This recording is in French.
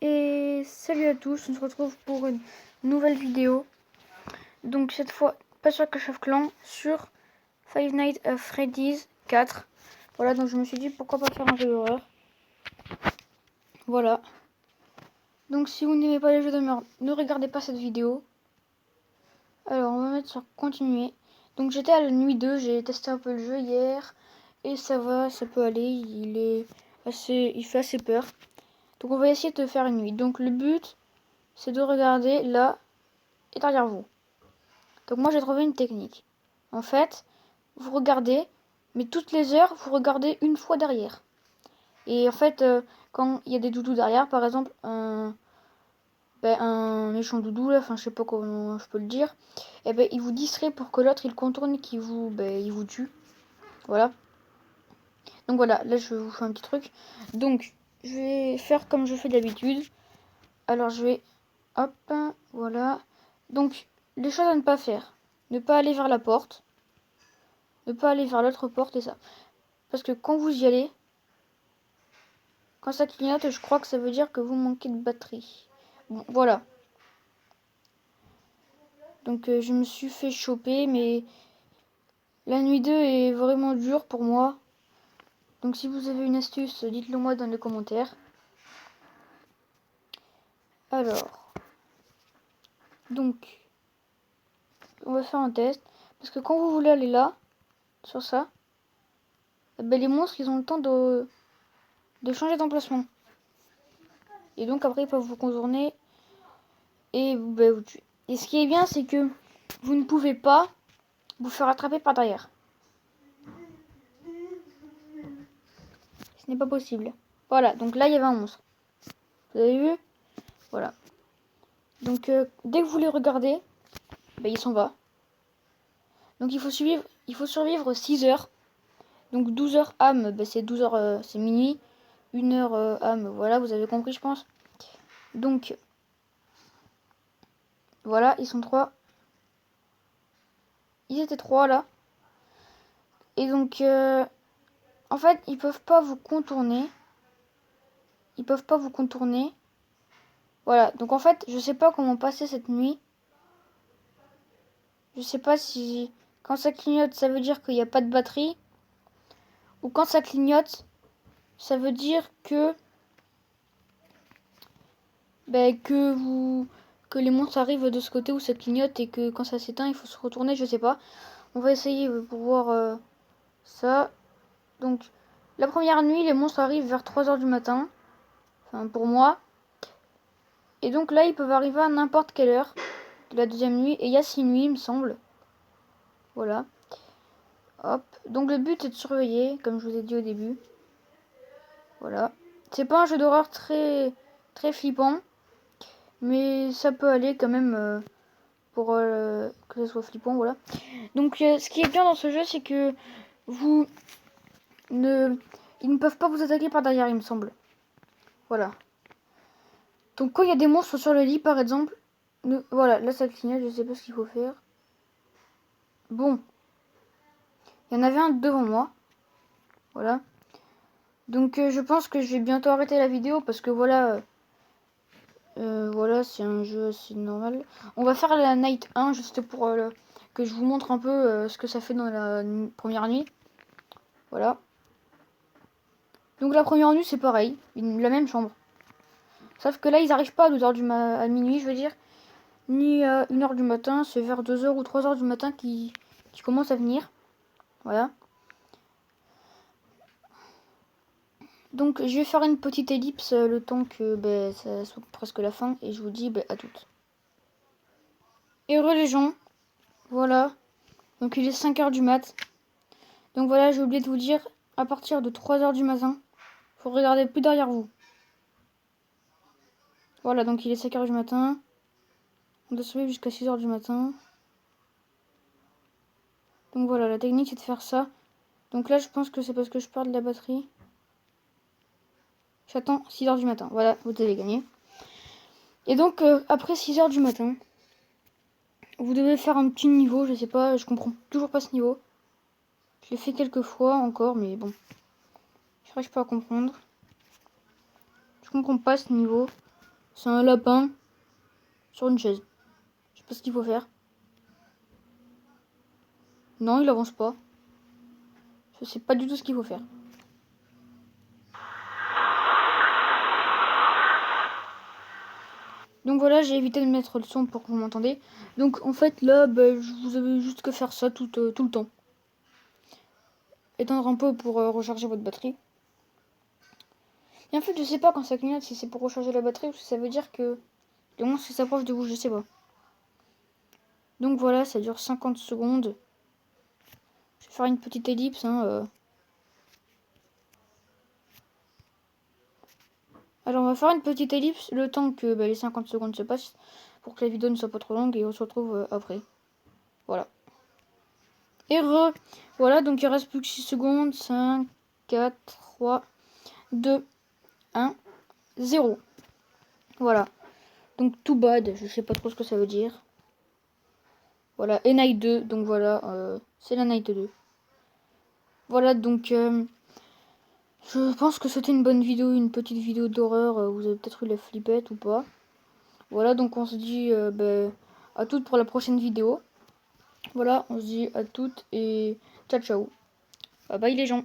Et salut à tous, on se retrouve pour une nouvelle vidéo. Donc cette fois, pas sur Clash of Clans, sur Five Nights at Freddy's 4. Voilà, donc je me suis dit pourquoi pas faire un jeu d'horreur. Voilà. Donc si vous n'aimez pas les jeux d'horreur, ne regardez pas cette vidéo. Alors on va mettre sur continuer. Donc j'étais à la nuit 2, j'ai testé un peu le jeu hier. Et ça va, ça peut aller, il fait assez peur. Donc on va essayer de faire une nuit. Donc le but, c'est de regarder là et derrière vous. Donc moi j'ai trouvé une technique. En fait, vous regardez, mais toutes les heures, vous regardez une fois derrière. Et en fait, quand il y a des doudous derrière, par exemple, un méchant doudou, là, enfin je sais pas comment je peux le dire, et ben il vous distrait pour que l'autre il contourne et il vous tue. Voilà. Donc voilà, là je vous fais un petit truc. Donc je vais faire comme je fais d'habitude. Alors je vais, hop, voilà. Donc les choses à ne pas faire. Ne pas aller vers la porte. Ne pas aller vers l'autre porte et ça. Parce que quand vous y allez, quand ça clignote, je crois que ça veut dire que vous manquez de batterie. Bon, voilà. Donc je me suis fait choper, mais la nuit 2 est vraiment dure pour moi. Donc si vous avez une astuce, dites-le moi dans les commentaires. Alors, donc, on va faire un test. Parce que quand vous voulez aller là, sur ça, ben les monstres, ils ont le temps de changer d'emplacement. Et donc après, ils peuvent vous contourner et vous tuer. Et ce qui est bien, c'est que vous ne pouvez pas vous faire attraper par derrière. Ce n'est pas possible. Voilà, donc là, il y avait un monstre. Vous avez vu? Voilà. Donc, dès que vous les regardez, ben, il s'en va. Donc, il faut survivre 6 heures. Donc, 12 heures âme, ben, c'est 12 heures, c'est minuit. 1 heure âme, voilà, vous avez compris, je pense. Donc, voilà, ils sont 3. Ils étaient 3 là. Et donc, en fait, ils peuvent pas vous contourner. Ils peuvent pas vous contourner. Voilà, donc en fait, je sais pas comment passer cette nuit. Je sais pas si quand ça clignote, ça veut dire qu'il n'y a pas de batterie. Ou quand ça clignote, ça veut dire que que les monstres arrivent de ce côté où ça clignote et que quand ça s'éteint, il faut se retourner, je sais pas. On va essayer pour voir ça. Donc la première nuit, les monstres arrivent vers 3 heures du matin. Enfin pour moi. Et donc là, ils peuvent arriver à n'importe quelle heure de la deuxième nuit. Et il y a 6 nuits, il me semble. Voilà. Hop. Donc le but est de surveiller, comme je vous ai dit au début. Voilà. C'est pas un jeu d'horreur très flippant. Mais ça peut aller quand même pour que ça soit flippant, voilà. Donc ce qui est bien dans ce jeu, c'est que ils ne peuvent pas vous attaquer par derrière, il me semble. Voilà. Donc quand il y a des monstres sur le lit, par exemple, voilà, là ça clignote, je sais pas ce qu'il faut faire. Bon. Il y en avait un devant moi. Voilà. Donc je pense que je vais bientôt arrêter la vidéo parce que voilà, voilà, c'est un jeu assez normal. On va faire la night 1 juste pour que je vous montre un peu ce que ça fait dans la première nuit. Voilà. Donc la première nuit c'est pareil, la même chambre. Sauf que là ils n'arrivent pas à 2h à minuit, je veux dire, ni à 1h du matin, c'est vers 2h ou 3h du matin qui commencent à venir. Voilà. Donc je vais faire une petite ellipse le temps que ça soit presque la fin et je vous dis à toutes. Heureux les gens, voilà. Donc il est 5h du mat. Donc voilà, j'ai oublié de vous dire, à partir de 3h du matin, faut regarder plus derrière vous. Voilà, donc il est 5h du matin. On doit survivre jusqu'à 6h du matin. Donc voilà, la technique c'est de faire ça. Donc là je pense que c'est parce que je perds de la batterie. J'attends 6h du matin. Voilà, vous avez gagné. Et donc après 6h du matin, vous devez faire un petit niveau, je sais pas, je comprends toujours pas ce niveau. Je l'ai fait quelques fois encore, mais bon. Je n'arrive pas à comprendre. Je comprends pas ce niveau. C'est un lapin sur une chaise. Je sais pas ce qu'il faut faire. Non, il avance pas. Je sais pas du tout ce qu'il faut faire. Donc voilà, j'ai évité de mettre le son pour que vous m'entendez. Donc en fait là, vous avez juste que faire ça tout le temps. Éteindre un peu pour recharger votre batterie. Et en fait, je sais pas quand ça clignote si c'est pour recharger la batterie ou si ça veut dire que les monstres s'approchent de vous, je sais pas. Donc voilà, ça dure 50 secondes. Je vais faire une petite ellipse. Alors on va faire une petite ellipse le temps que les 50 secondes se passent pour que la vidéo ne soit pas trop longue et on se retrouve après. Voilà. Et voilà, donc il reste plus que 6 secondes. 5, 4, 3, 2, 1, 0. Voilà. Donc tout bad, je sais pas trop ce que ça veut dire. Voilà, et night 2, donc voilà, c'est la night 2. Voilà, donc je pense que c'était une bonne vidéo, une petite vidéo d'horreur. Vous avez peut-être eu la flippette ou pas. Voilà, donc on se dit à toutes pour la prochaine vidéo. Voilà, on se dit à toutes et ciao ciao. Bye bye les gens.